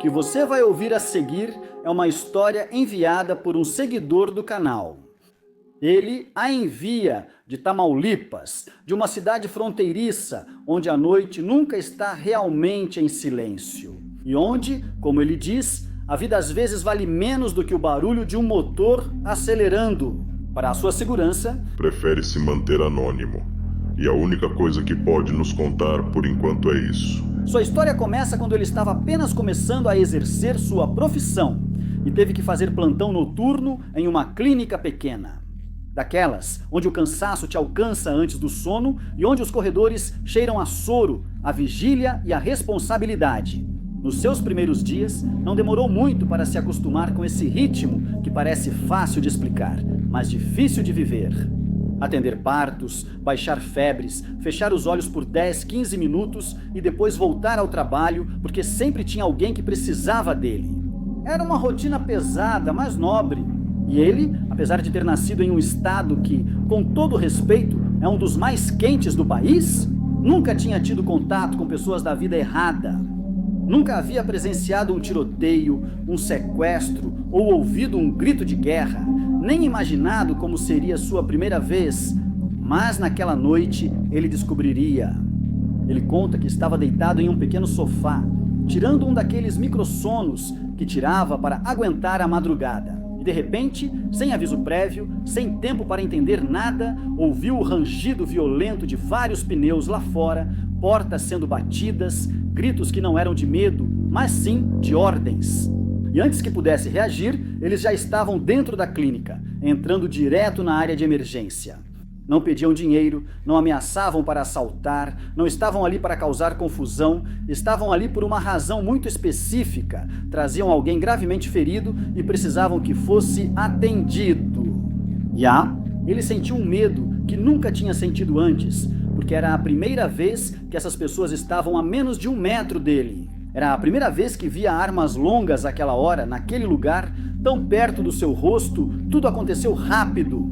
que você vai ouvir a seguir é uma história enviada por um seguidor do canal. Ele a envia de Tamaulipas, de uma cidade fronteiriça, onde a noite nunca está realmente em silêncio. E onde, como ele diz, a vida às vezes vale menos do que o barulho de um motor acelerando. Para a sua segurança, prefere se manter anônimo. E a única coisa que pode nos contar por enquanto é isso. Sua história começa quando ele estava apenas começando a exercer sua profissão e teve que fazer plantão noturno em uma clínica pequena. Daquelas onde o cansaço te alcança antes do sono e onde os corredores cheiram a soro, a vigília e a responsabilidade. Nos seus primeiros dias, não demorou muito para se acostumar com esse ritmo que parece fácil de explicar, mas difícil de viver. Atender partos, baixar febres, fechar os olhos por 10, 15 minutos e depois voltar ao trabalho porque sempre tinha alguém que precisava dele. Era uma rotina pesada, mas nobre. E ele, apesar de ter nascido em um estado que, com todo respeito, é um dos mais quentes do país, nunca tinha tido contato com pessoas da vida errada. Nunca havia presenciado um tiroteio, um sequestro ou ouvido um grito de guerra, nem imaginado como seria sua primeira vez, mas naquela noite ele descobriria. Ele conta que estava deitado em um pequeno sofá, tirando um daqueles microssonos que tirava para aguentar a madrugada. E de repente, sem aviso prévio, sem tempo para entender nada, ouviu o rangido violento de vários pneus lá fora, portas sendo batidas, gritos que não eram de medo, mas sim de ordens. E antes que pudesse reagir, eles já estavam dentro da clínica, entrando direto na área de emergência. Não pediam dinheiro, não ameaçavam para assaltar, não estavam ali para causar confusão, estavam ali por uma razão muito específica, traziam alguém gravemente ferido e precisavam que fosse atendido. Ele sentiu um medo que nunca tinha sentido antes, porque era a primeira vez que essas pessoas estavam a menos de 1 metro dele. Era a primeira vez que via armas longas àquela hora, naquele lugar, tão perto do seu rosto. Tudo aconteceu rápido.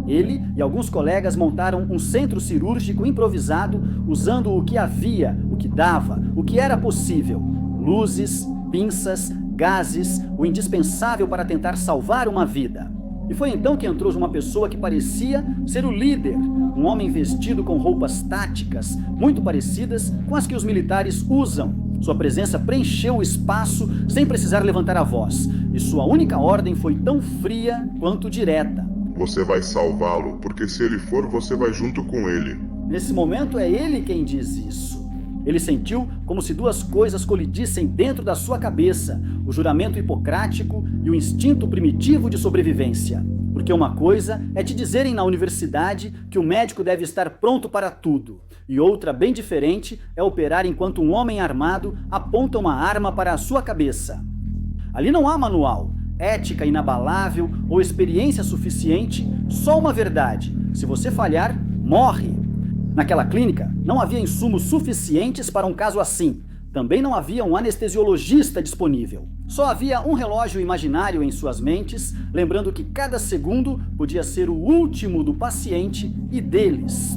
Ele e alguns colegas montaram um centro cirúrgico improvisado, usando o que havia, o que dava, o que era possível. Luzes, pinças, gases, o indispensável para tentar salvar uma vida. E foi então que entrou uma pessoa que parecia ser o líder, um homem vestido com roupas táticas, muito parecidas com as que os militares usam. Sua presença preencheu o espaço sem precisar levantar a voz, e sua única ordem foi tão fria quanto direta. Você vai salvá-lo, porque se ele for, você vai junto com ele. Nesse momento é ele quem diz isso. Ele sentiu como se duas coisas colidissem dentro da sua cabeça, o juramento hipocrático e o instinto primitivo de sobrevivência. Porque uma coisa é te dizerem na universidade que o médico deve estar pronto para tudo, e outra bem diferente é operar enquanto um homem armado aponta uma arma para a sua cabeça. Ali não há manual, ética inabalável ou experiência suficiente, só uma verdade: se você falhar, morre. Naquela clínica não havia insumos suficientes para um caso assim. Também não havia um anestesiologista disponível. Só havia um relógio imaginário em suas mentes, lembrando que cada segundo podia ser o último do paciente e deles.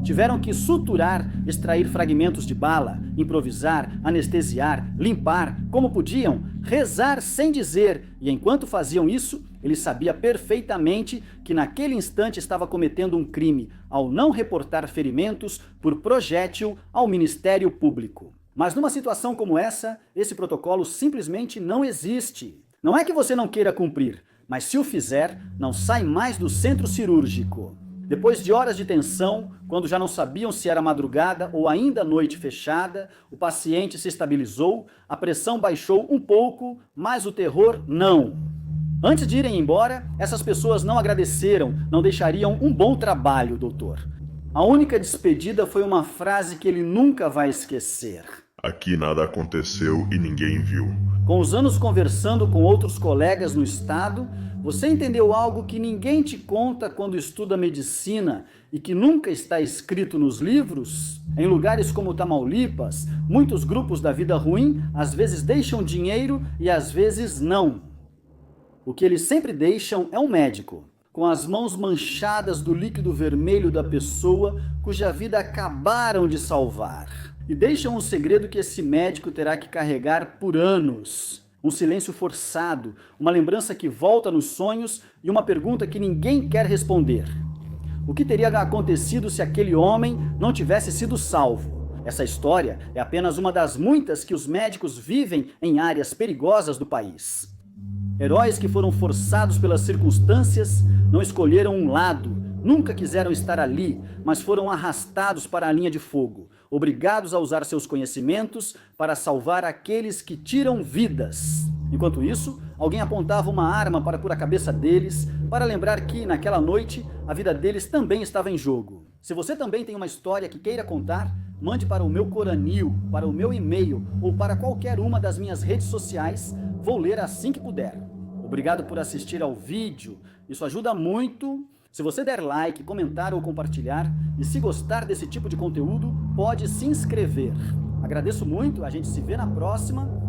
Tiveram que suturar, extrair fragmentos de bala, improvisar, anestesiar, limpar, como podiam, rezar sem dizer, e enquanto faziam isso, ele sabia perfeitamente que naquele instante estava cometendo um crime ao não reportar ferimentos por projétil ao Ministério Público. Mas numa situação como essa, esse protocolo simplesmente não existe. Não é que você não queira cumprir, mas se o fizer, não sai mais do centro cirúrgico. Depois de horas de tensão, quando já não sabiam se era madrugada ou ainda noite fechada, o paciente se estabilizou, a pressão baixou um pouco, mas o terror não. Antes de irem embora, essas pessoas não agradeceram, não deixariam um bom trabalho, doutor. A única despedida foi uma frase que ele nunca vai esquecer. Aqui nada aconteceu e ninguém viu. Com os anos conversando com outros colegas no estado, você entendeu algo que ninguém te conta quando estuda medicina e que nunca está escrito nos livros? Em lugares como Tamaulipas, muitos grupos da vida ruim às vezes deixam dinheiro e às vezes não. O que eles sempre deixam é um médico, com as mãos manchadas do líquido vermelho da pessoa cuja vida acabaram de salvar. e deixam um segredo que esse médico terá que carregar por anos. Um silêncio forçado, uma lembrança que volta nos sonhos e uma pergunta que ninguém quer responder. O que teria acontecido se aquele homem não tivesse sido salvo? Essa história é apenas uma das muitas que os médicos vivem em áreas perigosas do país. Heróis que foram forçados pelas circunstâncias, não escolheram um lado, nunca quiseram estar ali, mas foram arrastados para a linha de fogo, obrigados a usar seus conhecimentos para salvar aqueles que tiram vidas. Enquanto isso, alguém apontava uma arma para pôr a cabeça deles, para lembrar que, naquela noite, a vida deles também estava em jogo. Se você também tem uma história que queira contar, mande para o meu Coranil, para o meu e-mail ou para qualquer uma das minhas redes sociais. Vou ler assim que puder. Obrigado por assistir ao vídeo. Isso ajuda muito. Se você der like, comentar ou compartilhar, e se gostar desse tipo de conteúdo, pode se inscrever. Agradeço muito, a gente se vê na próxima.